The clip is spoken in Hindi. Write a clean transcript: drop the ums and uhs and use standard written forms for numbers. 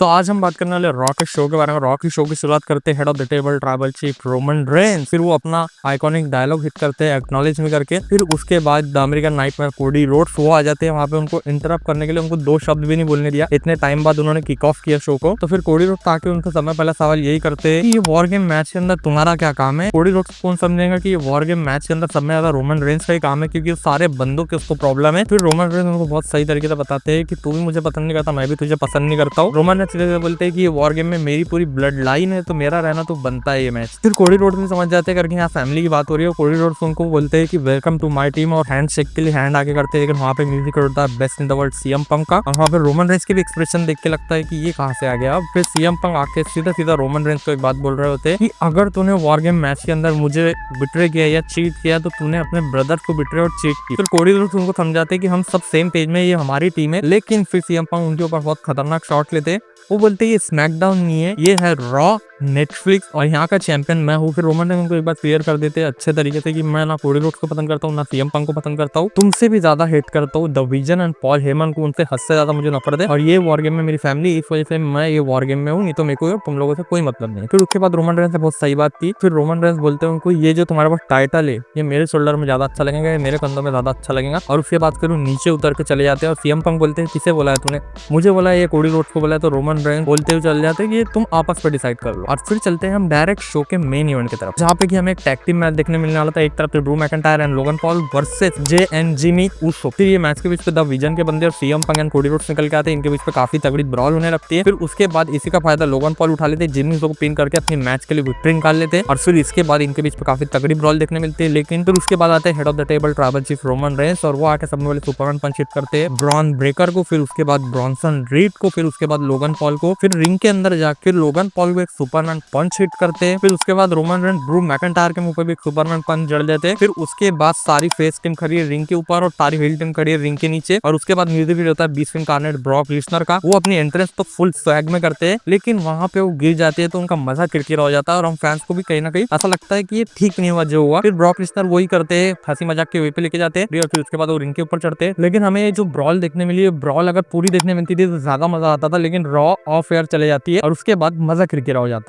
तो आज हम बात करने वाले रॉ के शो के बारे में। रॉ की शो की शुरुआत करते हैं head of the table tribal chief Roman Reigns. फिर वो अपना आइकॉनिक डायलॉग हिट करते हैं एक्नॉलेज में करके। फिर उसके बाद the American nightmare Cody Rhodes वो आ जाते हैं वहां पे उनको इंटरप्ट करने के लिए। उनको दो शब्द भी नहीं बोलने दिया, इतने टाइम बाद उन्होंने किक ऑफ किया शो को। तो फिर कोडी रोड्स आके उनका समय पहला सवाल यही करते हैं कि ये वॉर गेम मैच के अंदर तुम्हारा क्या काम है। कोडी रोड्स कौन समझेगा कि ये वॉर गेम मैच के अंदर सबसे ज्यादा रोमन रेंस का ही काम है, क्योंकि सारे बंदों के उसको प्रॉब्लम है। फिर रोमन रेंस उनको बहुत सही तरीके से बताते हैं कि तू भी मुझे पसंद नहीं करता, मैं भी तुझे पसंद नहीं करता हूँ। रोमन रेंस बोलते हैं कि वॉर गेम में मेरी पूरी ब्लड लाइन है, तो मेरा रहना तो बनता है ये मैच। फिर कोडी रोड्स भी समझ जाते हैं करके यहाँ फैमिली की बात हो रही है। कोडी रोड्स उनको बोलते हैं कि वेलकम टू माय टीम और हैंड शेक के लिए हैंड आगे करते हैं। लेकिन वहाँ पे म्यूजिक होता है best in the world CM Punk का। और वहाँ पे रोमन रेंस के भी एक्सप्रेशन देख के लगता है कि ये कहाँ से आ गया। अब फिर सीएम पंक आके सीधा सीधा रोमन रेंस को एक बात बोल रहे होते हैं कि अगर तूने वॉर गेम मैच के अंदर मुझे बिट्रे किया या चीट किया तो तूने अपने ब्रदर को बिट्रे और चीट किया। फिर कोडी रोड्स उनको समझाते हैं कि हम सब सेम पेज में, ये हमारी टीम है। लेकिन फिर सीएम पंक उनके ऊपर बहुत खतरनाक शॉट लेते हैं। वो बोलते हैं ये स्मैकडाउन नहीं है, ये है रॉ नेटफ्लिक्स और यहाँ का चैंपियन मैं हूँ। फिर रोमन रेंस उनको एक बार क्लियर कर देते हैं अच्छे तरीके से कि मैं ना कोडी रोड्स को पसंद करता हूँ, ना सीएम पंक को पसंद करता हूँ, तुमसे भी ज्यादा हेट करता हूँ the vision and Paul Heyman को, उनसे हद से ज्यादा मुझे नफरत है। और ये वॉर गेम में मेरी फैमिली, इस वजह से मैं ये वॉर गेम में हूँ, नहीं तो मेरे को तुम लोगों से कोई मतलब नहीं। फिर उसके बाद रोमन रेंस ने बहुत सही बात की। फिर रोमन रेंस बोलते हैं उनको ये जो तुम्हारे पास टाइटल है ये मेरे शोल्डर में ज्यादा अच्छा लगेगा, मेरे कंधों में ज्यादा अच्छा लगेगा। और उसके बाद फिर नीचे उतर के चले जाते हैं। और सीएम पंक बोलते हैं किसे बोला है तूने, मुझे बोला है, ये कोडी रोड्स को बोला है। तो रोमन रेंस बोलते हुए चल जाते हैं कि तुम आपस में डिसाइड कर लो। और फिर चलते हैं हम डायरेक्ट शो के मेन इवेंट की तरफ, जहाँ पे कि हमें एक टैग टीम मैच देखने मिलने वाला था। एक तरफ Drew McIntyre and Logan Paul versus J and Jimmy Uso. फिर ये मैच के बीच पे द विजन के बंदे और CM Punk and Cody Rhodes निकल के आते हैं। इनके बीच पे काफी तगड़ी ब्रॉल होने लगती है। फिर उसके बाद इसी का फायदा लोगन पॉल उठा लेते हैं, जिमी ऊसो को पिन करके अपनी मैच के लिए विक्ट्री निकाल लेते हैं। और फिर इसके बाद इनके बीच पे काफी तगड़ी ब्रॉल देखने मिलती है। लेकिन फिर उसके बाद आते हैं head of the table tribal chief Roman Reigns और वो आके सबसे पहले सुपरमैन पंच हिट करते हैं ब्रॉन ब्रेकर को, फिर उसके बाद ब्रॉनसन रीड को, फिर उसके बाद लोगन पॉल को। फिर रिंग के अंदर जाकर लोगन पॉल को एक सुपरमैन पंच हिट करते हैं। फिर उसके बाद रोमन रेंस ड्रू मैकिंटायर के मुंह पे भी एक सुपरमैन पंच जड़ देते हैं। फिर उसके बाद सारी फेस टीम खड़ी है रिंग के ऊपर और सारी हील टीम खड़ी है रिंग के नीचे। और उसके बाद म्यूजिक भी होता है बीस्ट इनकार्नेट ब्रॉक लिस्नर का। वो अपनी एंट्रेंस तो फुल स्वैग में करते हैं, लेकिन वहां पे वो गिर जाते हैं तो उनका मजा किरकिरा हो जाता है। और हम फैंस को भी कहीं ना कहीं ऐसा लगता है कि ये ठीक नहीं हुआ जो हुआ। फिर ब्रॉक लिस्नर वही करते हैं, हंसी मजाक के वे पे लेके जाते हैं और फिर उसके बाद वो रिंग के ऊपर चढ़ते हैं। लेकिन हमें ये जो ब्रॉल देखने मिली है, ब्रॉल अगर पूरी देखने मिलती थी तो ज्यादा मजा आता था, लेकिन रॉ ऑफ एयर चले जाती है और उसके बाद मजा किरकिरा हो जाता है।